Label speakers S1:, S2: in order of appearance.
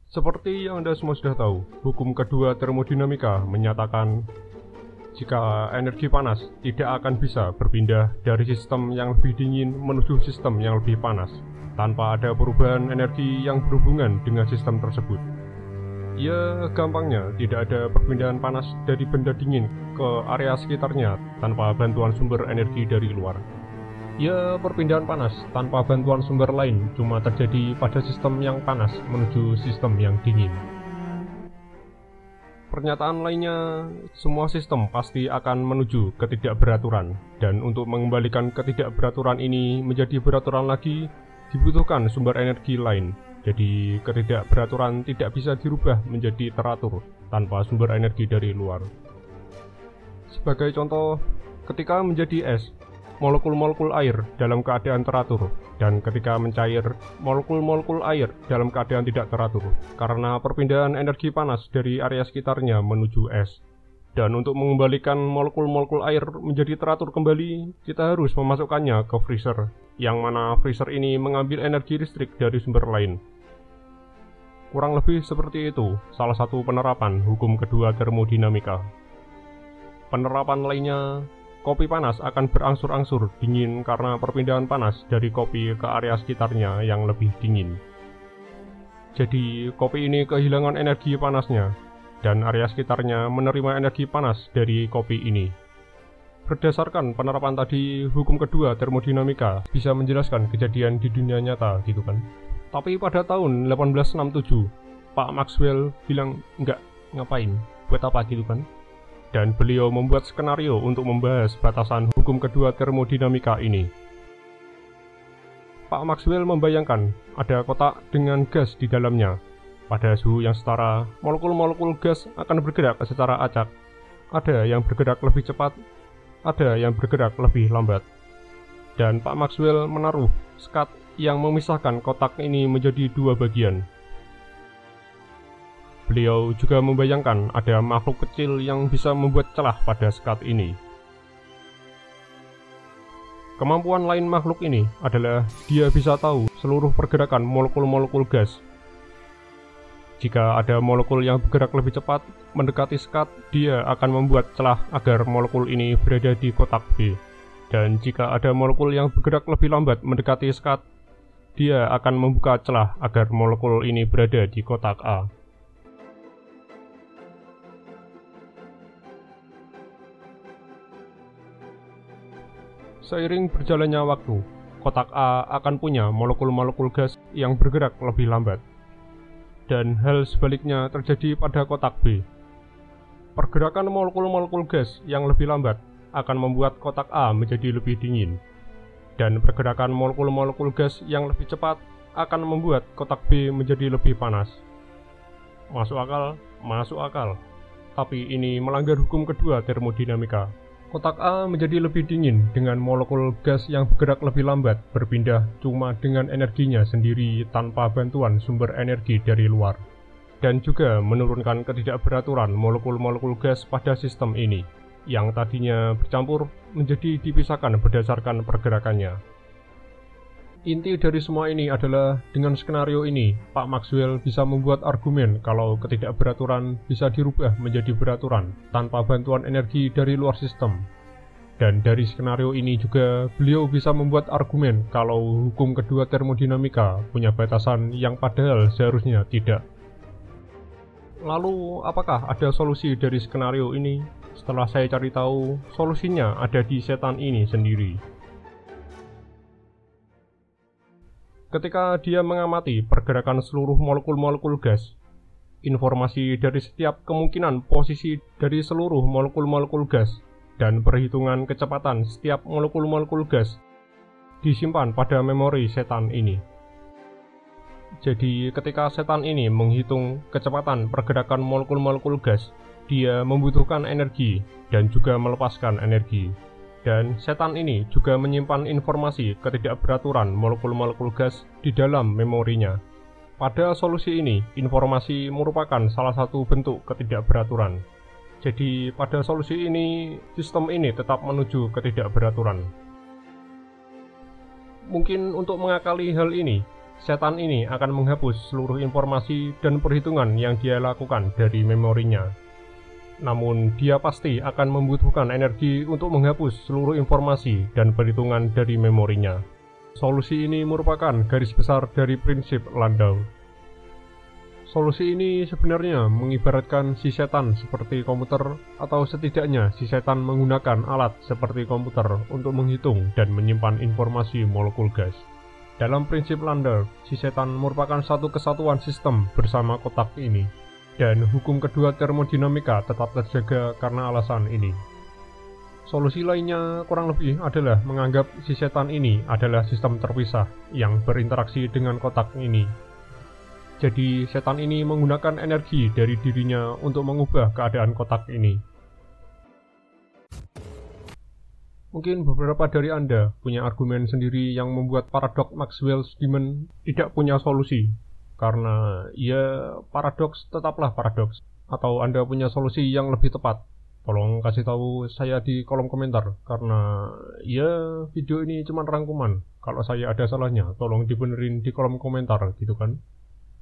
S1: Seperti yang Anda semua sudah tahu, hukum kedua termodinamika menyatakan jika energi panas tidak akan bisa berpindah dari sistem yang lebih dingin menuju sistem yang lebih panas tanpa ada perubahan energi yang berhubungan dengan sistem tersebut. Ya, gampangnya tidak ada perpindahan panas dari benda dingin ke area sekitarnya tanpa bantuan sumber energi dari luar. Ya, perpindahan panas tanpa bantuan sumber lain cuma terjadi pada sistem yang panas menuju sistem yang dingin. Pernyataan lainnya, semua sistem pasti akan menuju ketidakberaturan, dan untuk mengembalikan ketidakberaturan ini menjadi beraturan lagi, dibutuhkan sumber energi lain. Jadi, ketidakberaturan tidak bisa dirubah menjadi teratur tanpa sumber energi dari luar. Sebagai contoh, ketika menjadi es, molekul-molekul air dalam keadaan teratur, dan ketika mencair, molekul-molekul air dalam keadaan tidak teratur karena perpindahan energi panas dari area sekitarnya menuju es. Dan untuk mengembalikan molekul-molekul air menjadi teratur kembali, kita harus memasukkannya ke freezer, yang mana freezer ini mengambil energi listrik dari sumber lain. Kurang lebih seperti itu salah satu penerapan hukum kedua termodinamika. Penerapan lainnya, kopi panas akan berangsur-angsur dingin karena perpindahan panas dari kopi ke area sekitarnya yang lebih dingin. Jadi, kopi ini kehilangan energi panasnya, dan area sekitarnya menerima energi panas dari kopi ini. Berdasarkan penerapan tadi, hukum kedua termodinamika bisa menjelaskan kejadian di dunia nyata gitu kan. Tapi pada tahun 1867, Pak Maxwell bilang, enggak, ngapain, buat apa gitu kan. Dan beliau membuat skenario untuk membahas batasan hukum kedua termodinamika ini. Pak Maxwell membayangkan ada kotak dengan gas di dalamnya. Pada suhu yang setara, molekul-molekul gas akan bergerak secara acak. Ada yang bergerak lebih cepat, ada yang bergerak lebih lambat. Dan Pak Maxwell menaruh skat yang memisahkan kotak ini menjadi dua bagian. Beliau juga membayangkan ada makhluk kecil yang bisa membuat celah pada skat ini. Kemampuan lain makhluk ini adalah dia bisa tahu seluruh pergerakan molekul-molekul gas. Jika ada molekul yang bergerak lebih cepat mendekati skat, dia akan membuat celah agar molekul ini berada di kotak B. Dan jika ada molekul yang bergerak lebih lambat mendekati skat, dia akan membuka celah agar molekul ini berada di kotak A. Seiring berjalannya waktu, kotak A akan punya molekul-molekul gas yang bergerak lebih lambat. Dan hal sebaliknya terjadi pada kotak B. Pergerakan molekul-molekul gas yang lebih lambat akan membuat kotak A menjadi lebih dingin. Dan pergerakan molekul-molekul gas yang lebih cepat akan membuat kotak B menjadi lebih panas. Masuk akal? Masuk akal. Tapi ini melanggar hukum kedua termodinamika. Kotak A menjadi lebih dingin dengan molekul gas yang bergerak lebih lambat berpindah cuma dengan energinya sendiri tanpa bantuan sumber energi dari luar. Dan juga menurunkan ketidakberaturan molekul-molekul gas pada sistem ini, yang tadinya bercampur menjadi dipisahkan berdasarkan pergerakannya. Inti dari semua ini adalah dengan skenario ini, Pak Maxwell bisa membuat argumen kalau ketidakberaturan bisa dirubah menjadi beraturan tanpa bantuan energi dari luar sistem. Dan dari skenario ini juga beliau bisa membuat argumen kalau hukum kedua termodinamika punya batasan yang padahal seharusnya tidak. Lalu, apakah ada solusi dari skenario ini? Setelah saya cari tahu, solusinya ada di setan ini sendiri. Ketika dia mengamati pergerakan seluruh molekul-molekul gas, informasi dari setiap kemungkinan posisi dari seluruh molekul-molekul gas, dan perhitungan kecepatan setiap molekul-molekul gas disimpan pada memori setan ini. Jadi, ketika setan ini menghitung kecepatan pergerakan molekul-molekul gas, dia membutuhkan energi dan juga melepaskan energi. Dan setan ini juga menyimpan informasi ketidakberaturan molekul-molekul gas di dalam memorinya. Pada solusi ini, informasi merupakan salah satu bentuk ketidakberaturan. Jadi, pada solusi ini, sistem ini tetap menuju ketidakberaturan. Mungkin untuk mengakali hal ini, setan ini akan menghapus seluruh informasi dan perhitungan yang dia lakukan dari memorinya. Namun, dia pasti akan membutuhkan energi untuk menghapus seluruh informasi dan perhitungan dari memorinya. Solusi ini merupakan garis besar dari prinsip Landau. Solusi ini sebenarnya mengibaratkan si setan seperti komputer, atau setidaknya si setan menggunakan alat seperti komputer untuk menghitung dan menyimpan informasi molekul gas. Dalam prinsip Landau, si setan merupakan satu kesatuan sistem bersama kotak ini, dan hukum kedua termodinamika tetap terjaga karena alasan ini. Solusi lainnya kurang lebih adalah menganggap si setan ini adalah sistem terpisah yang berinteraksi dengan kotak ini. Jadi, setan ini menggunakan energi dari dirinya untuk mengubah keadaan kotak ini. Mungkin beberapa dari Anda punya argumen sendiri yang membuat paradoks Maxwell's Demon tidak punya solusi. Karena ya, paradoks tetaplah paradoks. Atau Anda punya solusi yang lebih tepat. Tolong kasih tahu saya di kolom komentar. Karena ya, video ini cuma rangkuman. Kalau saya ada salahnya, tolong dibenerin di kolom komentar gitu kan.